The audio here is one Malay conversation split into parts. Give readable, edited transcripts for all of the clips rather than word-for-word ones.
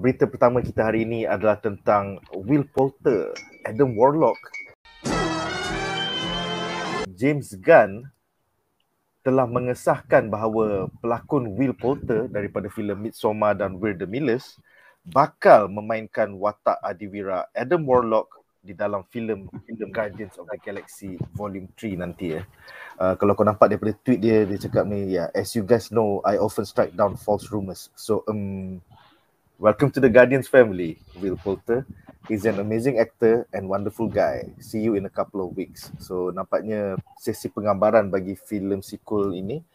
berita pertama kita hari ini adalah tentang Will Poulter, Adam Warlock. James Gunn telah mengesahkan bahawa pelakon Will Poulter daripada filem Midsommar dan We're the Millers bakal memainkan watak adiwira Adam Warlock di dalam filem Guardians of the Galaxy Volume 3 nanti. Kalau kau nampak daripada tweet dia cakap ni, as you guys know, I often strike down false rumors. So welcome to the Guardians family, Will Poulter. He's an amazing actor and wonderful guy. See you in a couple of weeks. So nampaknya sesi penggambaran bagi filem sequel ini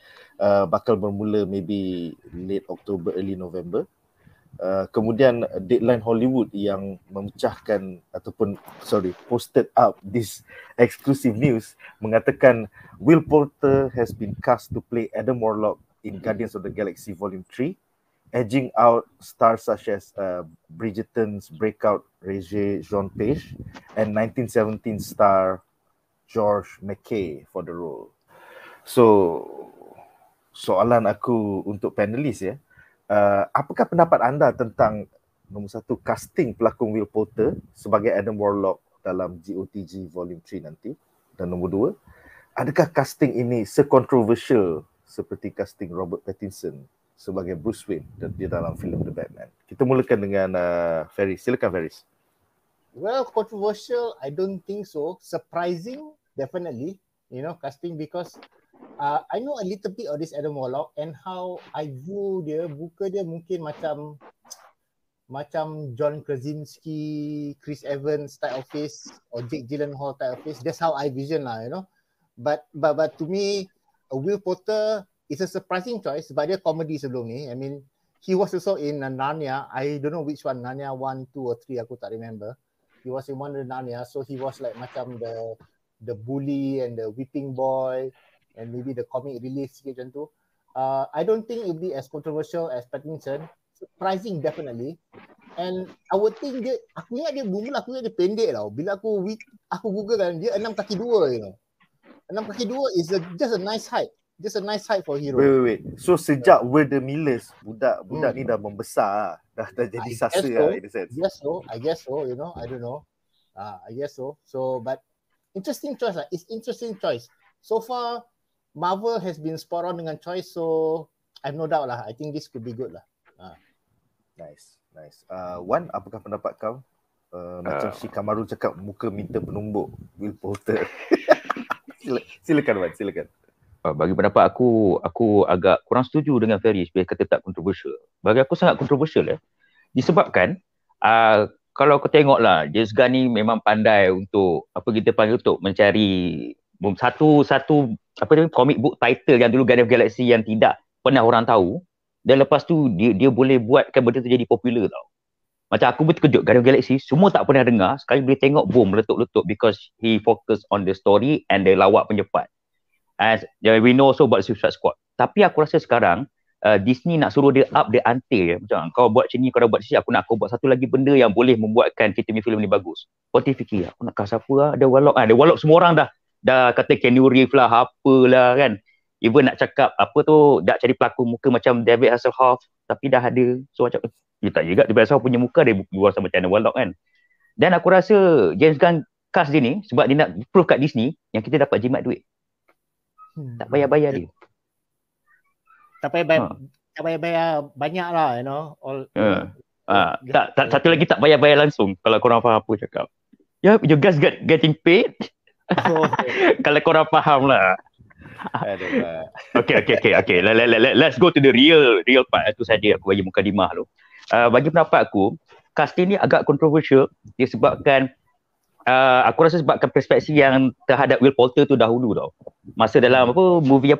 bakal bermula maybe late October, early November. Kemudian Deadline Hollywood yang posted up this exclusive news mengatakan Will Poulter has been cast to play Adam Warlock in Guardians of the Galaxy Volume 3, edging out stars such as Bridgerton's breakout Regé-Jean Page and 1917 star George McKay for the role. So, soalan aku untuk panelis apakah pendapat anda tentang nombor satu, casting pelakon Will Poulter sebagai Adam Warlock dalam GOTG Volume 3 nanti, dan nombor dua, adakah casting ini sekontroversial seperti casting Robert Pattinson sebagai Bruce Wayne di dalam filem The Batman? Kita mulakan dengan Faris. Silakan Faris. Well, controversial, I don't think so. Surprising, definitely. Casting, because I know a little bit of this Adam Warlock and how I view dia, muka dia mungkin macam John Krasinski, Chris Evans type of face or Jake Gyllenhaal type of face. That's how I vision lah, But to me, Will Poulter is a surprising choice sebab dia comedy sebelum ni. I mean, he was also in Narnia. I don't know which one, Narnia 1, 2 or 3, aku tak remember. He was in one of the Narnia, so he was like macam the bully and the whipping boy and maybe the comic relief sikit macam tu. I don't think it will be as controversial as Pattinson. Surprising, definitely. And I would think aku ingat dia pendek tau. Bila aku google kan, dia 6 kaki 2, 6 kaki 2 is just a nice height. Just a nice height for hero. Wait. So sejak We're the Millers, budak ni dah membesar, dah jadi sasa in a sense. I guess so, I don't know. I guess so. So, but interesting choice lah. It's interesting choice. So far, Marvel has been spot on dengan choice, so I have no doubt lah. I think this could be good lah. Nice. Wan, apakah pendapat kau? Macam Shikamaru cakap, muka minta penumbuk Will Poulter. Silakan Wan, silakan. Bagi pendapat aku agak kurang setuju dengan Faris bila kata tak kontroversial. Bagi aku sangat kontroversial disebabkan kalau kau tengoklah, James Gunn ni memang pandai untuk untuk mencari satu comic book title yang dulu Guardians of the Galaxy yang tidak pernah orang tahu, dan lepas tu dia boleh buatkan benda tu jadi popular tau. Macam aku pun terkejut, Guardians of the Galaxy semua tak pernah dengar, sekali boleh tengok boom meletup-letup because he focus on the story and the lawak penyepat. As we know also about Suicide Squad. Tapi aku rasa sekarang Disney nak suruh dia up the ante. Macam kau buat macam ni, kau dah buat sini, aku nak kau buat satu lagi benda yang boleh membuatkan kita punya filem ni bagus. Kau fikir, aku nak cast siapa lah? Ada Warlock. Ada Warlock, semua orang dah kata Keanu Reeves lah, apalah kan. Even nak cakap nak cari pelakon muka macam David Hasselhoff, tapi dah ada. So macam tak juga, David Hasselhoff punya muka dia buat sama macam Warlock kan. Dan aku rasa James Gunn cast dia ni sebab dia nak prove kat Disney yang kita dapat jimat duit. Tak payah bayar dia. Tak payah bayar banyak lah, Satu lagi tak payah bayar langsung. Kalau korang faham apa cakap. You guys getting paid? Kalau korang faham lah. Okay. Let's go to the real part. Itu saja aku bagi mukadimah tu. Bagi pendapat aku, casting ni agak kontroversial disebabkan aku rasa sebabkan perspektif yang terhadap Will Poulter tu dahulu tau. Masa dalam movie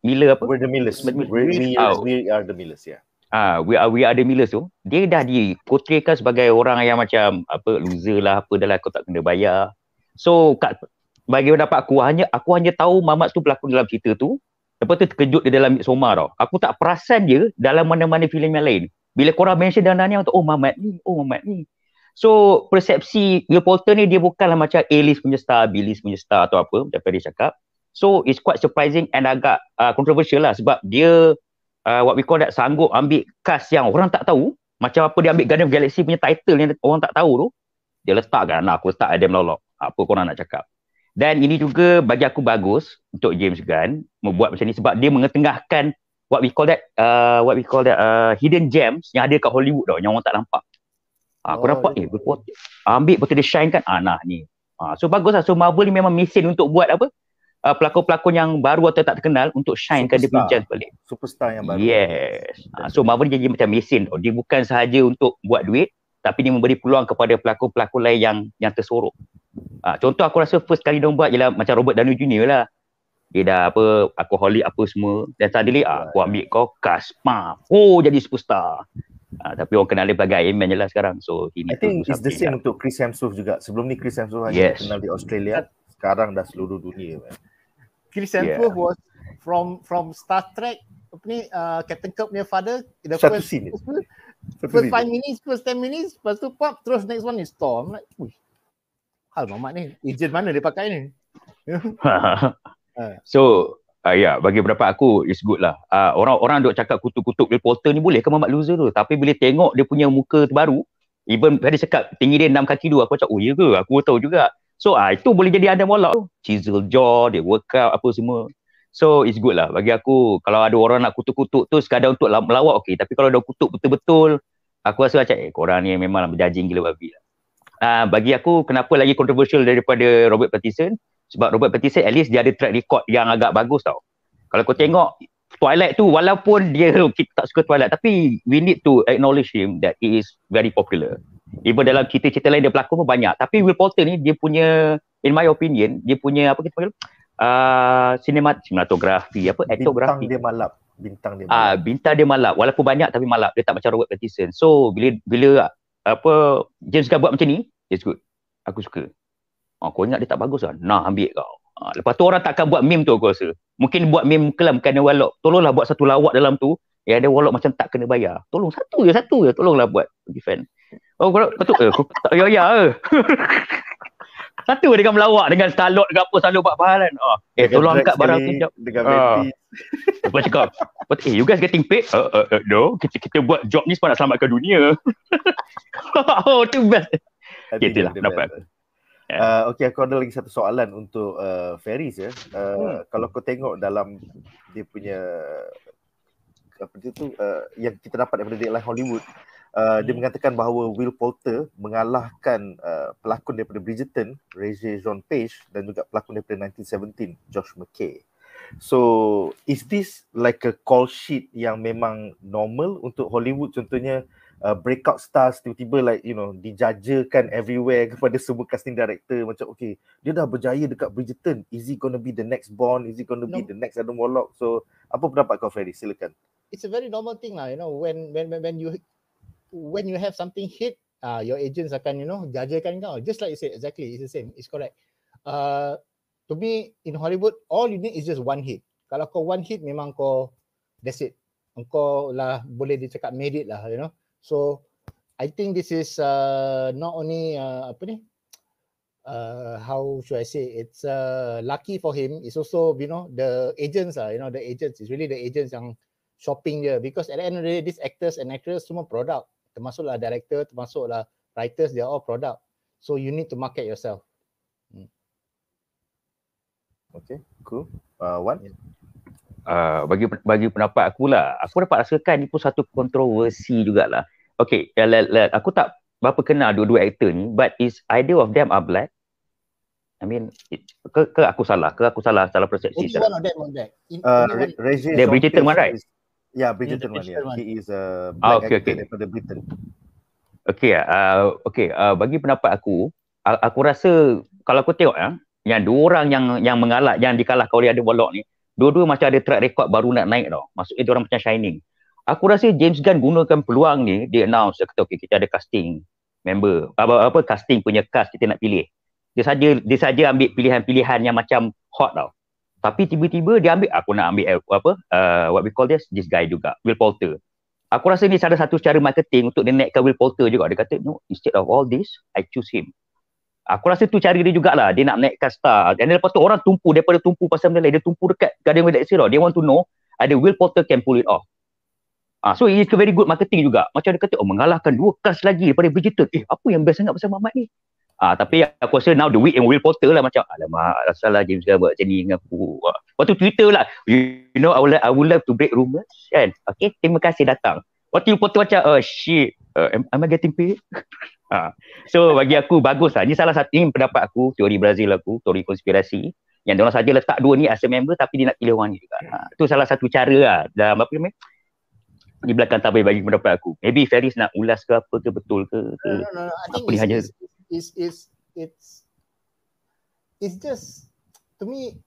Miller We're the Millers. We are the Millers, We are the Millers tu, dia dah diportraykan sebagai orang yang macam loser lah, dah lah, kau tak kena bayar. So bagi pendapat aku hanya tahu Mamat tu berlakon dalam cerita tu, lepas tu terkejut dia dalam Midsommar tau. Aku tak perasan dia dalam mana-mana filem yang lain. Bila korang mention dalam Narnia untuk Mamat ni. So persepsi Will Poulter ni dia bukanlah macam A-list punya star, B-list punya star atau apa macam tadi cakap. So it's quite surprising and agak controversial lah sebab dia what we call that sanggup ambil cast yang orang tak tahu Macam apa dia ambil Guardian of Galaxy punya title yang orang tak tahu tu, dia letakkan, aku letak Adam Warlock. Apa korang nak cakap? Dan ini juga bagi aku bagus untuk James Gunn membuat macam ni sebab dia mengetengahkan what we call that hidden gems yang ada kat Hollywood tau, yang orang tak nampak. Aku nampak ni, ambil betul dia shine kan, nah ni. So bagus lah. So Marvel ni memang mesin untuk buat apa? Pelakon-pelakon yang baru atau tak terkenal untuk shine kan dia punya gems balik. Superstar yang baru. Yes. So Marvel ni jadi macam mesin tau. Dia bukan sahaja untuk buat duit, tapi dia memberi peluang kepada pelakon-pelakon lain yang tersorok. Contoh aku rasa first kali dia buat ialah macam Robert Downey Jr. lah. Dia dah apa, alcoholic apa semua. Dan suddenly aku ambil kau cast. Jadi superstar. Tapi orang kenal dia sebagai Iron Man je lah sekarang. So I think it's the same untuk Chris Hemsworth juga. Sebelum ni Chris Hemsworth hanya kenal di Australia. Sekarang dah seluruh dunia. Chris Hemsworth was from Star Trek, apa ni, Captain Kirk punya father. Satu scene. First 5 minutes, first 10 minutes, lepas tu pop, terus next one is Thor. I'm like, hal mamat ni, agent mana dia pakai ni? So, bagi beberapa aku, it's good lah. Orang duk cakap kutuk-kutuk Will Poulter ni boleh ke Mamat loser tu. Tapi bila tengok dia punya muka terbaru, even dia cakap tinggi dia 6 kaki 2, aku cakap, oh ya ke? Aku tahu juga. So, itu boleh jadi Adam Warlock tu. Chisel jaw, dia workout, apa semua. So, it's good lah. Bagi aku, kalau ada orang nak kutuk-kutuk tu sekadar untuk melawak, okey. Tapi kalau dah kutuk betul-betul, aku rasa macam, korang ni memang berjajing gila babi lah. Bagi aku, kenapa lagi controversial daripada Robert Pattinson? Sebab Robert Pattinson at least dia ada track record yang agak bagus tau. Kalau kau tengok Twilight tu, walaupun kita tak suka Twilight, tapi we need to acknowledge him that he is very popular. Even dalam cerita-cerita lain dia berlakon pun banyak. Tapi Will Poulter ni dia punya, in my opinion, dia punya apa kita panggil? Sinematografi, etnografi. Bintang dia malap. Walaupun banyak tapi malap. Dia tak macam Robert Pattinson. So bila James Gunn buat macam ni, it's good. Aku suka. Kau ingat dia tak bagus kan? Nah, ambil kau. Lepas tu orang takkan buat meme tu aku rasa. Mungkin buat meme kelam bukan ada Warlock. Tolonglah buat satu lawak dalam tu. Yang ada Warlock macam tak kena bayar. Tolong satu je. Tolonglah buat defend. Betul ke? Tak ya. Satu dengan melawak dengan Star-Lord dengan apa selalu buat bahalan. Tolong angkat barang tu sekejap. Dengan Betty. Lepas cakap, you guys getting paid? No, kita buat job ni sebab nak selamatkan dunia. Tu best. Itulah pendapat. Okay, aku ada lagi satu soalan untuk Ferris ya. Kalau kau tengok dalam dia punya yang kita dapat daripada Deadline Hollywood, dia mengatakan bahawa Will Poulter mengalahkan pelakon daripada Bridgerton, Regé-Jean Page, dan juga pelakon daripada 1917, Josh McKay. So, is this like a call sheet yang memang normal untuk Hollywood? Contohnya breakout stars tiba-tiba like dijajakan everywhere kepada semua casting director macam okay, dia dah berjaya dekat Bridgerton, is he gonna be the next Bond, is he gonna be the next Adam Warlock? So apa pendapat kau, Ferry? Silakan. It's a very normal thing lah, when you have something hit, your agents akan jajakan kau, just like you said. Exactly, it's the same, it's correct. To me, in Hollywood, all you need is just one hit. Kalau kau one hit, memang kau, that's it, engkau lah boleh dicakap made it lah, So I think this is not only how should I say, it's lucky for him. It's also the agents the agents. It's really the agents yang shopping dia, because at the end of the day, these actors and actresses semua product, termasuklah director, termasuklah writers, they are all product. So you need to market yourself. Okay, cool. Wan? Bagi pendapat aku lah, aku dapat rasakan ni pun satu kontroversi jugalah. Okay, aku tak berapa kenal dua-dua aktor ni, but is either of them are black? I mean, ke aku salah persepsi. Only one of them on that. Dia Bridgerton one, right? Yeah, Bridgerton one. Yeah. He is a black actor daripada Britain. Bagi pendapat aku rasa kalau aku tengok yang dua orang yang mengalah, yang dikalahkan oleh Adam Warlock ni, dua-dua macam ada track record baru nak naik tau. Maksudnya dia orang macam shining. Aku rasa James Gunn gunakan peluang ni, dia announce, dia kata okay, kita ada casting member, casting punya cast kita nak pilih. Dia saja ambil pilihan-pilihan yang macam hot tau. Tapi tiba-tiba dia ambil, aku nak ambil what we call this guy juga, Will Poulter. Aku rasa ni ada satu cara marketing untuk dia naikkan Will Poulter juga. Dia kata, no, instead of all this, I choose him. Aku rasa tu cara dia jugalah. Dia nak naikkan star. Dan lepas tu orang daripada tumpu pasal benda lain, dia tumpu dekat Guardian of the Galaxy tau. They want to know, ada Will Poulter can pull it off. So it's a very good marketing juga. Macam dia kata, mengalahkan 2 kelas lagi daripada Bridgerton. Apa yang best sangat pasal Mamat ni? Tapi aku rasa now the week and Will Potter lah macam, alamak, salah James Gunn buat macam ni dengan aku. Waktu Twitter lah, you know, I would love to break rumors, kan? Okay, terima kasih datang. Waktu Will Potter macam, shit, am I getting paid? So bagi aku bagus lah. Ni salah satu, ini pendapat aku, teori Brazil aku, teori konspirasi. Yang diorang saja letak 2 ni as a member tapi dia nak pilih orang ni juga. Itu salah satu cara lah. Dalam apa namanya? Di belakang tabir bagi pendapat aku. Maybe Faris nak ulas ke apa ke, betul ke? No. I think it's just, to me,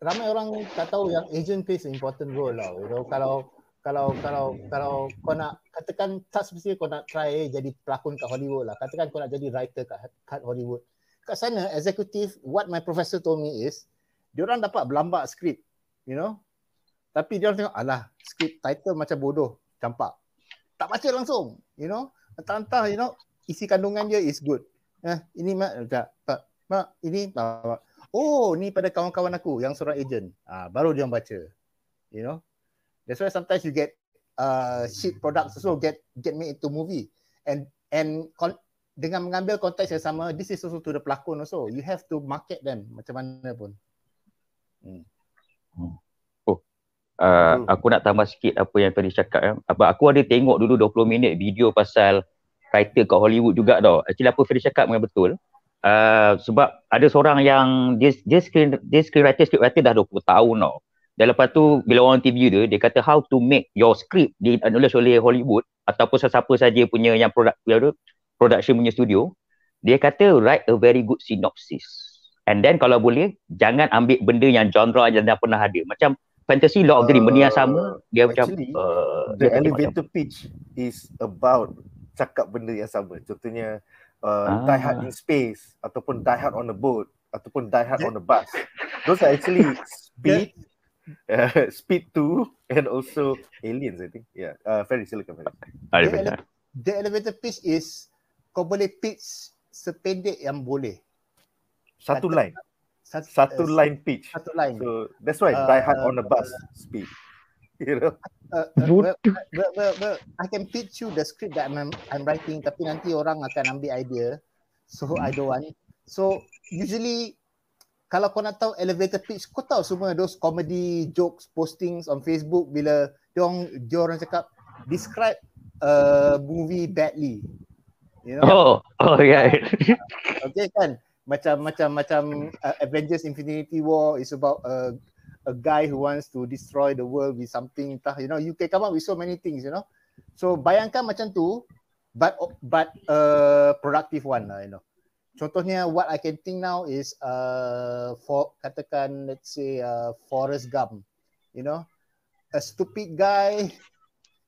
ramai orang tak tahu yang agent plays an important role lah. You know, kalau kau nak katakan, tak semestinya kau nak try jadi pelakon kat Hollywood lah. Katakan kau nak jadi writer kat Hollywood. Kat sana, executive, what my professor told me is, diorang dapat berlambak skrip, you know. Tapi diorang tengok, alah, skrip title macam bodoh, campak. Tak baca langsung, you know. Entah-entah, you know, isi kandungan dia is good. Ini ini ni pada kawan-kawan aku yang seorang agent. Baru dia baca. You know. That's why sometimes you get shit products also get made into movie. And dengan mengambil konteks yang sama, this is also to the pelakon also. You have to market them macam mana pun. Aku nak tambah sikit apa yang tadi cakap ya. Aku ada tengok dulu 20 minit video pasal writer kat Hollywood juga tau. Actually apa Ferry cakap memang betul. Sebab ada seorang yang dia scriptwriter dah 20 tahun tau. Dan lepas tu bila orang interview dia kata how to make your script dianulis oleh Hollywood ataupun sesiapa saja punya yang production punya studio. Dia kata write a very good synopsis. And then kalau boleh jangan ambil benda yang genre yang dah pernah ada. Macam fantasy, Lord of the Rings, benda yang sama. Dia actually, macam the elevator pitch is about cakap benda yang sama. Contohnya Die Hard in Space ataupun Die Hard on a Boat ataupun Die Hard on a Bus. Those are actually Speed, Speed 2 and also Aliens, I think. Yeah. Ferry, silakan Ferry. The elevator pitch is kau boleh pitch sependek yang boleh. Satu line pitch. Satu line. So that's why Die Hard on a Bus, Speed. You know. Well, I can pitch you the script that I'm writing, tapi nanti orang akan ambil idea. So I don't want. So usually kalau kau nak tahu elevator pitch, kau tahu semua those comedy jokes postings on Facebook bila dia orang cakap describe a movie badly. You know? Oh yeah. Okay kan? Macam Avengers Infinity War is about a guy who wants to destroy the world with something, you know, you can come up with so many things, you know. So bayangkan macam tu, but productive one lah, you know. Contohnya what I can think now is for katakan let's say Forrest Gump, you know, a stupid guy,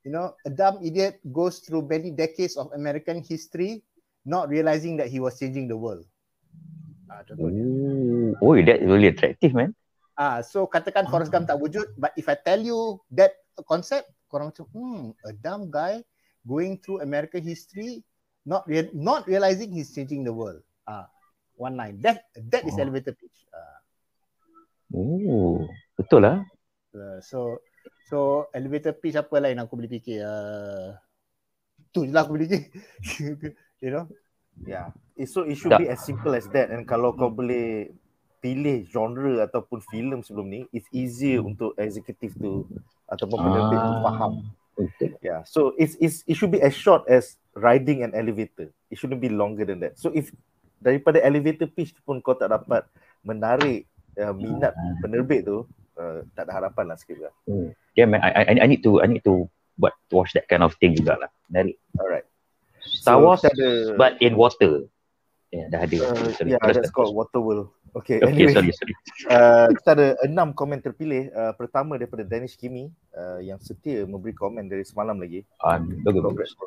you know, a dumb idiot goes through many decades of American history not realizing that he was changing the world. That's really attractive, man. So katakan Forrest Gump tak wujud, but if I tell you that concept, korang macam a dumb guy going through American history not realizing he's changing the world. One line. That is elevator pitch. Betul lah. So elevator pitch apa lain aku boleh fikir? Tu je lah aku boleh fikir. You know? Yeah. So it should be as simple as that. And kalau kau boleh pilih genre ataupun filem sebelum ni, it's easier untuk executive tu ataupun penerbit tu faham. Yeah. So it should be as short as riding an elevator. It shouldn't be longer than that. So if daripada elevator pitch pun kau tak dapat menarik minat penerbit tu, tak ada harapan lah sikit lah. Yeah man, I need to watch that kind of thing juga lah. Menarik. Alright. Star Wars but in water. Yeah, dah ada. That's called Waterworld. Okay, anyway. Sorry. Kita ada 6 komen terpilih. Pertama daripada Danish Kimi yang setia memberi komen dari semalam lagi.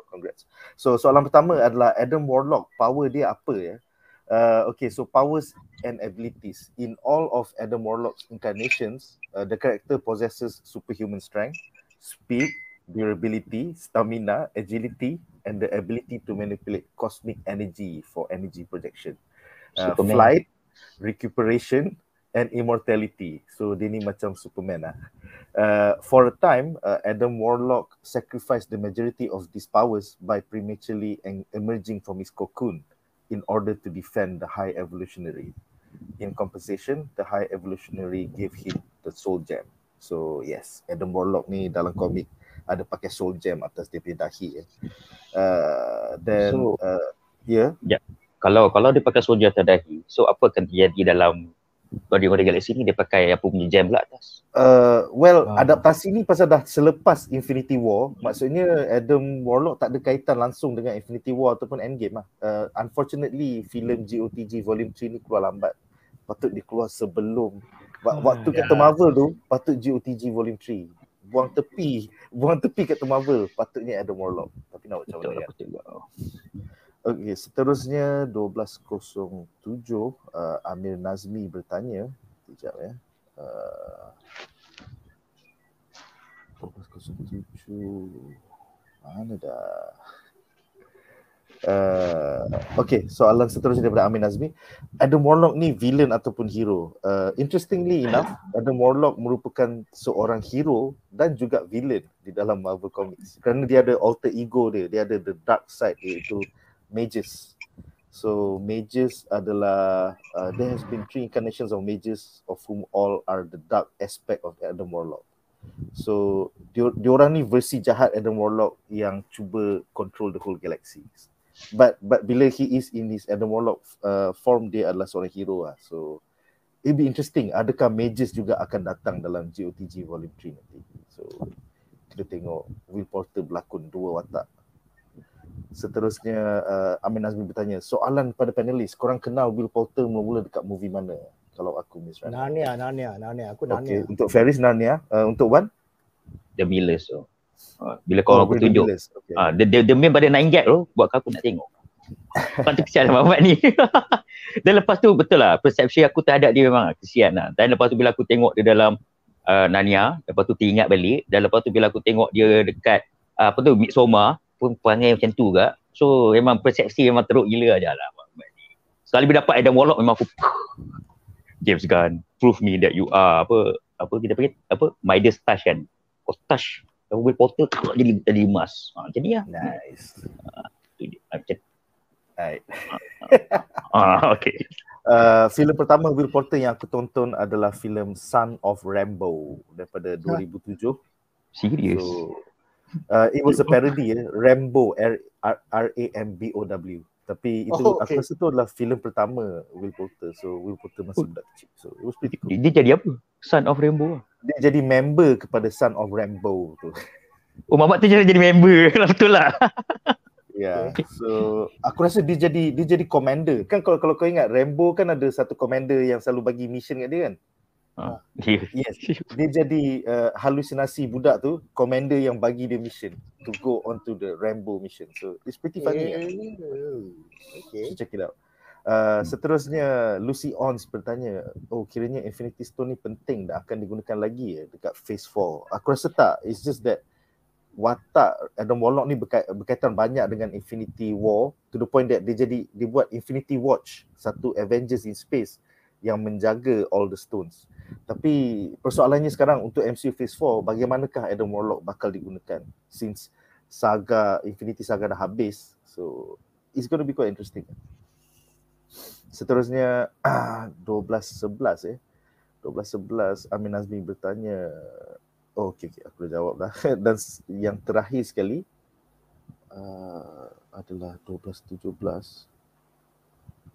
Congrats. So soalan pertama adalah Adam Warlock, power dia apa ya? Okay, so powers and abilities. In all of Adam Warlock's incarnations, the character possesses superhuman strength, speed, durability, stamina, agility, and the ability to manipulate cosmic energy for energy projection. Flight, recuperation, and immortality. So dia ni macam Superman lah. For a time, Adam Warlock sacrificed the majority of these powers by prematurely emerging from his cocoon in order to defend the High Evolutionary. In compensation, the High Evolutionary gave him the Soul Gem. So yes, Adam Warlock ni dalam komik ada pakai Soul Gem atas dia punya dahi. Yeah. Kalau dia pakai Soul Gem atas dahi, so apa akan terjadi dalam Guardian of the Galaxy ni? Dia pakai apa punya gem pula atas? Adaptasi ni pasal dah selepas Infinity War. Maksudnya Adam Warlock tak ada kaitan langsung dengan Infinity War ataupun Endgame lah. Unfortunately, filem GOTG Volume 3 ni keluar lambat. Patut dia keluar sebelum waktu Captain Marvel tu, patut GOTG Volume 3. Buang tepi Captain Marvel, patutnya Adam Warlock. Tapi nak macam mana kan? Okey, seterusnya 12.07, Amir Nazmi bertanya. Sekejap ya. 12.07. Mana dah? Okey, soalan seterusnya daripada Amir Nazmi. Adam Warlock ni villain ataupun hero? Interestingly enough, Adam Warlock merupakan seorang hero dan juga villain di dalam Marvel Comics. Kerana dia ada alter ego dia ada the dark side, iaitu mages. So mages adalah there has been 3 incarnations of mages, of whom all are the dark aspect of Adam Warlock. So diorang ni versi jahat Adam Warlock yang cuba control the whole galaxy. But bila he is in his Adam Warlock form, dia adalah seorang hero lah. So it'll be interesting, adakah mages juga akan datang dalam GOTG Volume 3 nanti. So kita tengok Will Porter berlakon 2 watak. Seterusnya Amin Nazmi bertanya, soalan pada panelis, korang kenal Will Porter mula-mula dekat movie mana? Kalau aku Miss Rana. Narnia. Aku Narnia. Okay. Untuk Faris Narnia, untuk Wan? The Millers tu. Bila kau aku tunjuk. Okay. Dia main pada 9 gag tu, buat aku nak tengok. Kan tu kesian Muhammad ni. Dan lepas tu betul lah, persepsi aku terhadap dia memang kesian lah. Dan lepas tu bila aku tengok dia dalam Narnia, lepas tu teringat balik. Dan lepas tu bila aku tengok dia dekat Midsommar, pun perangai macam tu juga. So memang persepsi memang teruk gila aja lah. Sekali bila dapat Adam Warlock, memang aku James Gunn, prove me that you are apa kita panggil Midas touch kan. Kau touch Will Porter jadi emas. Jadi lah. Nice. Right. Okay. Filem pertama Will Porter yang aku tonton adalah filem Son of Rambo daripada 2007. Serius? So it was a parody, Rambo, R-A-M-B-O-W. Tapi itu aku rasa tu adalah filem pertama Will Porter. So Will Porter masih budak kecil. So it was pretty cool. Dia jadi apa? Son of Rambo? Dia jadi member kepada Son of Rambo tu. Oh, Mamat tu jadi member. Betul lah. Ya. Yeah. So aku rasa dia jadi commander. Kan kalau kau ingat, Rambo kan ada satu commander yang selalu bagi mission kat dia kan? Yes. Dia jadi halusinasi budak tu, commander yang bagi dia mission to go on to the Rambo mission. So it's pretty funny. Okay. So check it out. Seterusnya Lucy Ons bertanya, kiranya Infinity Stone ni penting dah akan digunakan lagi dekat Phase 4. Aku rasa tak. It's just that watak Adam Warlock ni berkaitan banyak dengan Infinity War, to the point that dia buat Infinity Watch, satu Avengers in space yang menjaga all the stones. Tapi persoalannya sekarang untuk MCU Phase 4, bagaimanakah Adam Warlock bakal digunakan since Infinity Saga dah habis. So it's going to be quite interesting. Seterusnya 12.11 Amin Nazmi bertanya. Okay, aku dah jawab dah. Dan yang terakhir sekali adalah 12.17.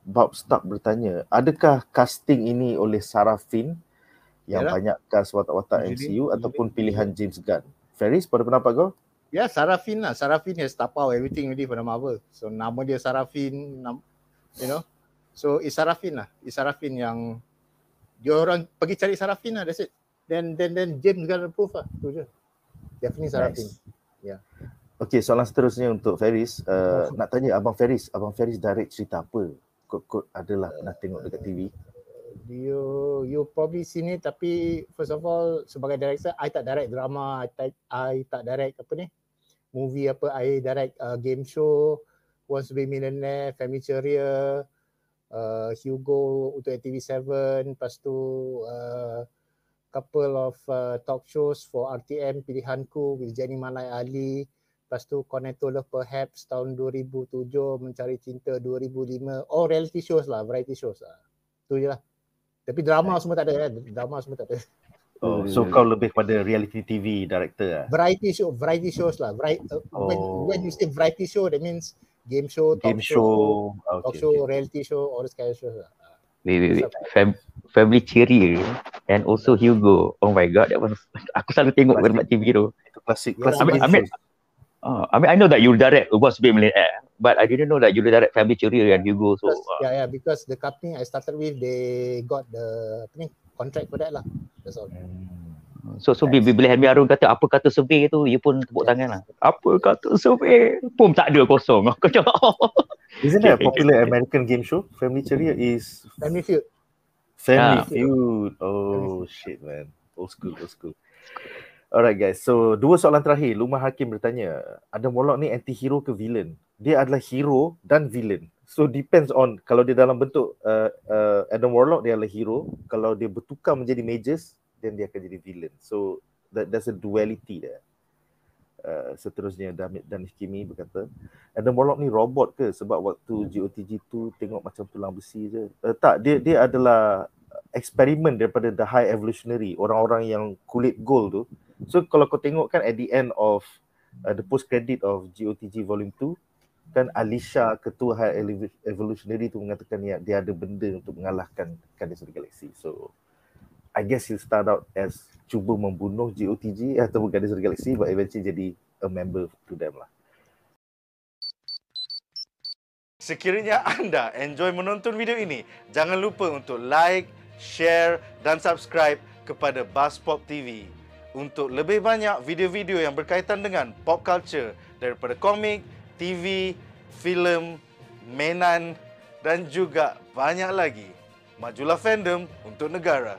Bob Stark bertanya, adakah casting ini oleh Sarah Finn yang banyak cast watak-watak MCU ataupun pilihan James Gunn? Faris, pada pendapat kau? Ya, Sarah Finn lah. Sarah Finn has tap out everything already for the Marvel. So nama dia Sarah Finn, you know. So it's Sarah Finn lah. It's Sarah Finn yang dia orang pergi cari Sarah Finn lah, that's it. Then James Gunn approve lah. Tu je. Definitely Sarah Finn. Yeah. Okay, soalan seterusnya untuk Faris. Nak tanya Abang Faris direct cerita apa? Kod adalah pernah tengok dekat TV. You probably seen it, tapi first of all, sebagai director, I tak direct drama, I tak direct movie I direct game show, Wants to be Millionaire, Family Career, Hugo untuk ATV7, lepas tu couple of talk shows for RTM Pilihanku with Jenny Malay Ali, lepas tu Cornetto Love Perhaps tahun 2007, Mencari Cinta 2005, reality shows lah, variety shows lah. Tu je lah. Tapi drama semua tak ada drama semua tak ada. Oh, so kau lebih pada reality TV director lah? Variety shows lah. When you say variety show, that means game show, talk show, reality show, all those kind of shows lah. Wait. Family Cheery and also Hugo. Oh my god, that was aku selalu tengok dekat TV tu. Itu klasik. I know that you direct What's Big Millionaire, but I didn't know that you direct Family Cheery and Hugo. So because the company I started with, they got the contract for that lah. That's all. So bila Helmi Arun kata apa kata survey tu, you pun tepuk tangan lah. Apa kata survey? Pun tak ada, kosong. Aku cakap. Isn't that a popular American game show? Family Cheery is Family Feud. Family Feud. Oh shit man. Old school. Alright guys, so 2 soalan terakhir. Lumah Hakim bertanya, Adam Warlock ni anti-hero ke villain? Dia adalah hero dan villain. So depends on, kalau dia dalam bentuk Adam Warlock, dia adalah hero. Kalau dia bertukar menjadi mages, then dia akan jadi villain. So there's a duality there. Seterusnya Danis Kimi berkata, Adam Warlock ni robot ke? Sebab waktu GOTG tu tengok macam tulang besi je. Tak, dia adalah eksperimen daripada The High Evolutionary, orang-orang yang kulit gold tu. So kalau kau tengok kan at the end of the post credit of GOTG Volume 2, kan Alicia, ketua High Evolutionary tu mengatakan dia ada benda untuk mengalahkan Guardians of the Galaxy. So I guess he'll start out as cuba membunuh GOTG atau Guardians of the Galaxy, but eventually jadi a member to them lah. Sekiranya anda enjoy menonton video ini, jangan lupa untuk like, share dan subscribe kepada Buzzpop TV untuk lebih banyak video-video yang berkaitan dengan pop culture daripada komik, TV, filem, mainan dan juga banyak lagi. Majulah fandom untuk negara.